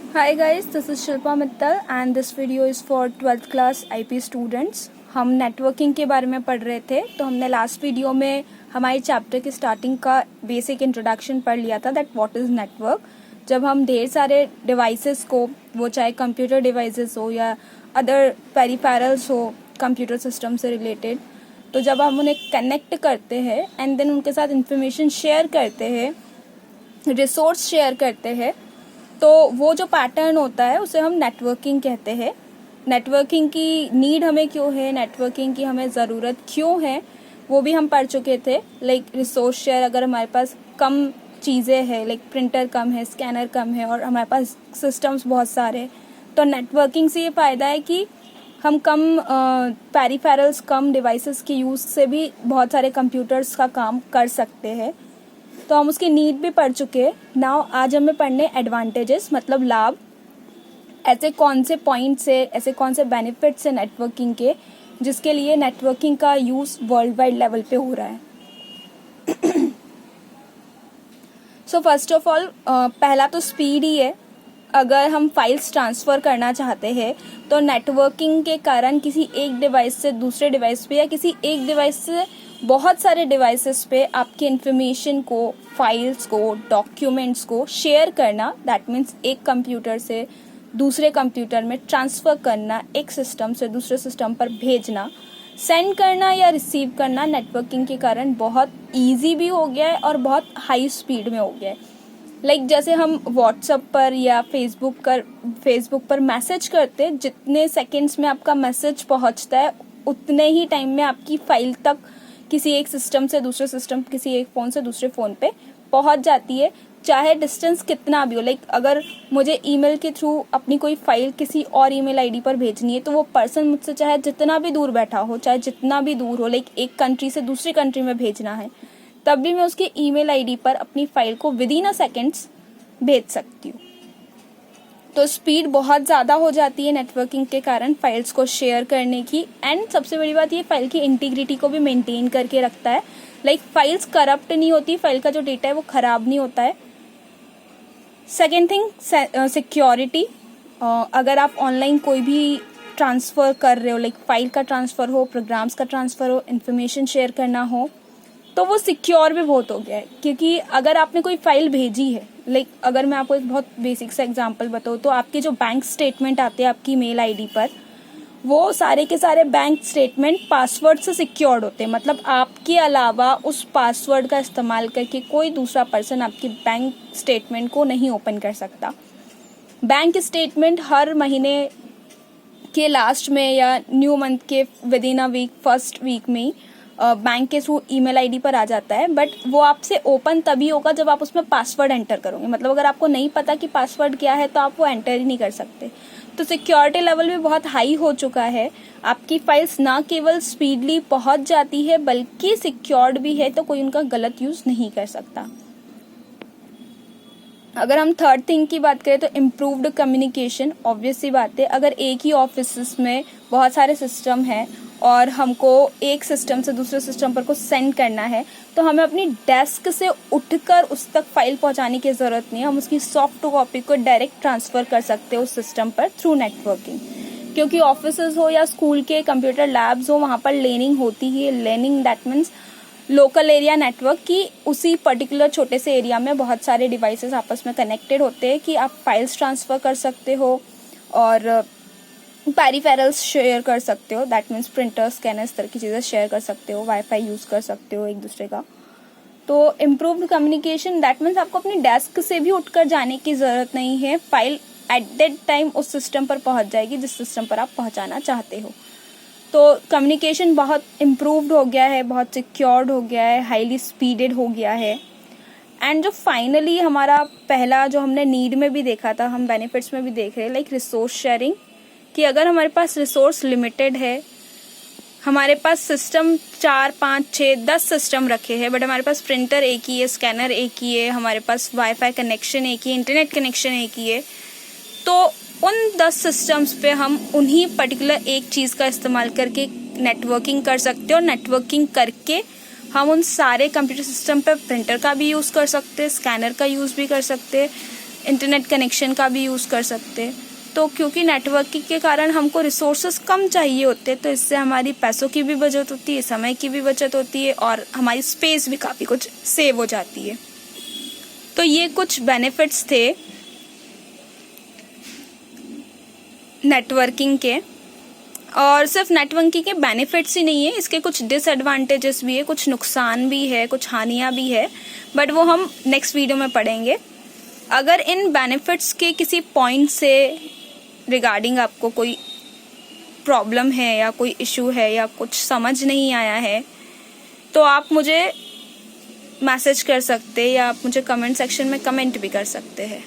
Hi guys, this is Shilpa Mittal and this video is for 12th class IP students. हम networking के बारे में पढ़ रहे थे, तो हमने लास्ट वीडियो में हमारे चैप्टर की स्टार्टिंग का बेसिक इंट्रोडक्शन पढ़ लिया था दैट व्हाट इज़ नेटवर्क। जब हम ढेर सारे डिवाइसेस को, वो चाहे कंप्यूटर डिवाइसेस हो या अदर पेरिफेरल्स हो कंप्यूटर सिस्टम से रिलेटेड, तो जब हम उन्हें कनेक्ट करते हैं एंड देन उनके साथ इंफॉर्मेशन शेयर करते हैं, रिसोर्स शेयर करते हैं, तो वो जो पैटर्न होता है उसे हम नेटवर्किंग कहते हैं। नेटवर्किंग की नीड हमें क्यों है, नेटवर्किंग की हमें ज़रूरत क्यों है, वो भी हम पढ़ चुके थे। लाइक रिसोर्स शेयर, अगर हमारे पास कम चीज़ें हैं, लाइक प्रिंटर कम है, स्कैनर कम है और हमारे पास सिस्टम्स बहुत सारे, तो नेटवर्किंग से ये फ़ायदा है कि हम कम पेरिफेरल्स, कम डिवाइसेस के यूज़ से भी बहुत सारे कंप्यूटर्स का काम कर सकते हैं। तो हम उसकी नीड भी पढ़ चुके हैं। नाउ आज हमें पढ़ने एडवांटेजेस, मतलब लाभ, ऐसे कौन से पॉइंट्स है, ऐसे कौन से बेनिफिट्स है नेटवर्किंग के, जिसके लिए नेटवर्किंग का यूज़ वर्ल्ड वाइड लेवल पे हो रहा है। सो फर्स्ट ऑफ ऑल पहला तो स्पीड ही है। अगर हम फाइल्स ट्रांसफ़र करना चाहते हैं तो नेटवर्किंग के कारण किसी एक डिवाइस से दूसरे डिवाइस पे या किसी एक डिवाइस से बहुत सारे डिवाइसेस पे आपकी इन्फॉर्मेशन को, फाइल्स को, डॉक्यूमेंट्स को शेयर करना, दैट मीन्स एक कंप्यूटर से दूसरे कंप्यूटर में ट्रांसफ़र करना, एक सिस्टम से दूसरे सिस्टम पर भेजना, सेंड करना या रिसीव करना नेटवर्किंग के कारण बहुत इजी भी हो गया है और बहुत हाई स्पीड में हो गया है। लाइक जैसे हम व्हाट्सएप पर या फेसबुक पर मैसेज करते हैं, जितने सेकंड्स में आपका मैसेज पहुंचता है उतने ही टाइम में आपकी फाइल तक किसी एक सिस्टम से दूसरे सिस्टम, किसी एक फ़ोन से दूसरे फ़ोन पे पहुंच जाती है, चाहे डिस्टेंस कितना भी हो। लाइक अगर मुझे ईमेल के थ्रू अपनी कोई फाइल किसी और ईमेल आईडी पर भेजनी है, तो वो पर्सन मुझसे चाहे जितना भी दूर बैठा हो, चाहे जितना भी दूर हो, लाइक एक कंट्री से दूसरी कंट्री में भेजना है, तब भी मैं उसके ईमेल आईडी पर अपनी फाइल को विद इन अ सेकेंड्स भेज सकती हूँ। तो स्पीड बहुत ज़्यादा हो जाती है नेटवर्किंग के कारण फाइल्स को शेयर करने की। एंड सबसे बड़ी बात, ये फाइल की इंटीग्रिटी को भी मेंटेन करके रखता है। लाइक फाइल्स करप्ट नहीं होती, फाइल का जो डेटा है वो ख़राब नहीं होता है। Second thing, security. अगर आप ऑनलाइन कोई भी ट्रांसफ़र कर रहे हो, लाइक फाइल का ट्रांसफ़र हो, प्रोग्राम्स का ट्रांसफ़र हो, इन्फॉर्मेशन शेयर करना हो, तो वो सिक्योर भी बहुत हो गया है। क्योंकि अगर आपने कोई फाइल भेजी है, लाइक अगर मैं आपको एक बहुत बेसिक सा एग्जांपल बताऊँ, तो आपके जो बैंक स्टेटमेंट आते हैं आपकी मेल आईडी पर, वो सारे के सारे बैंक स्टेटमेंट पासवर्ड से सिक्योर्ड होते हैं। मतलब आपके अलावा उस पासवर्ड का इस्तेमाल करके कोई दूसरा पर्सन आपकी बैंक स्टेटमेंट को नहीं ओपन कर सकता। बैंक स्टेटमेंट हर महीने के लास्ट में या न्यू मंथ के within a week, first week में बैंक के थ्रू ईमेल आईडी पर आ जाता है, बट वो आपसे ओपन तभी होगा जब आप उसमें पासवर्ड एंटर करोगे। मतलब अगर आपको नहीं पता कि पासवर्ड क्या है तो आप वो एंटर ही नहीं कर सकते। तो सिक्योरिटी लेवल भी बहुत हाई हो चुका है। आपकी फाइल्स ना केवल स्पीडली पहुंच जाती है बल्कि सिक्योर्ड भी है, तो कोई उनका गलत यूज नहीं कर सकता। अगर हम थर्ड थिंग की बात करें तो इम्प्रूव्ड कम्युनिकेशन। ऑब्वियस सी बात है, अगर एक ही ऑफिस में बहुत सारे सिस्टम हैं और हमको एक सिस्टम से दूसरे सिस्टम पर कुछ सेंड करना है, तो हमें अपनी डेस्क से उठकर उस तक फाइल पहुंचाने की ज़रूरत नहीं है। हम उसकी सॉफ्ट कॉपी को डायरेक्ट ट्रांसफ़र कर सकते हैं उस सिस्टम पर थ्रू नेटवर्किंग। क्योंकि ऑफिसेज हो या स्कूल के कंप्यूटर लैब्स हो, वहाँ पर लर्निंग होती है। Learning that means local area network, की उसी पर्टिकुलर छोटे से एरिया में बहुत सारे डिवाइसेस आपस में कनेक्टेड होते हैं कि आप फाइल्स ट्रांसफ़र कर सकते हो और पेरिफेरल्स शेयर कर सकते हो। दैट मीन्स प्रिंटर, स्कैनर, इस तरह की चीज़ें शेयर कर सकते हो, वाईफाई यूज़ कर सकते हो एक दूसरे का। तो इम्प्रूव्ड कम्युनिकेशन दैट मीन्स आपको अपनी डेस्क से भी उठकर जाने की ज़रूरत नहीं है। फाइल एट दैट टाइम उस सिस्टम पर पहुंच जाएगी जिस सिस्टम पर आप पहुंचाना चाहते हो। तो कम्युनिकेशन बहुत इम्प्रूव्ड हो गया है, बहुत सिक्योर्ड हो गया है, हाईली स्पीडेड हो गया है। एंड जो फाइनली हमारा पहला, जो हमने नीड में भी देखा था, हम बेनिफिट्स में भी देख रहे हैं, लाइक रिसोर्स शेयरिंग। कि अगर हमारे पास रिसोर्स लिमिटेड है, हमारे पास सिस्टम 4, 5, 6, 10 सिस्टम रखे हैं, बट हमारे पास प्रिंटर एक ही है, स्कैनर एक ही है, हमारे पास वाईफाई कनेक्शन एक ही है, इंटरनेट कनेक्शन एक ही है, तो उन 10 सिस्टम्स पे हम उन्हीं पर्टिकुलर एक चीज़ का इस्तेमाल करके नेटवर्किंग कर सकते हैं। और नेटवर्किंग करके हम उन सारे कंप्यूटर सिस्टम पे प्रिंटर का भी यूज़ कर सकते हैं, स्कैनर का यूज़ भी कर सकते हैं, इंटरनेट कनेक्शन का भी यूज़ कर सकते। तो क्योंकि नेटवर्किंग के कारण हमको रिसोर्सेस कम चाहिए होते, तो इससे हमारी पैसों की भी बचत होती है, समय की भी बचत होती है और हमारी स्पेस भी काफ़ी कुछ सेव हो जाती है। तो ये कुछ बेनिफिट्स थे नेटवर्किंग के। और सिर्फ नेटवर्किंग के बेनिफिट्स ही नहीं है, इसके कुछ डिसएडवांटेजेस भी है, कुछ नुकसान भी है, कुछ हानियाँ भी है, बट वो हम नेक्स्ट वीडियो में पढ़ेंगे। अगर इन बेनिफिट्स के किसी पॉइंट से रिगार्डिंग आपको कोई प्रॉब्लम है या कोई इशू है या कुछ समझ नहीं आया है, तो आप मुझे मैसेज कर सकते हैं या आप मुझे कमेंट सेक्शन में कमेंट भी कर सकते हैं।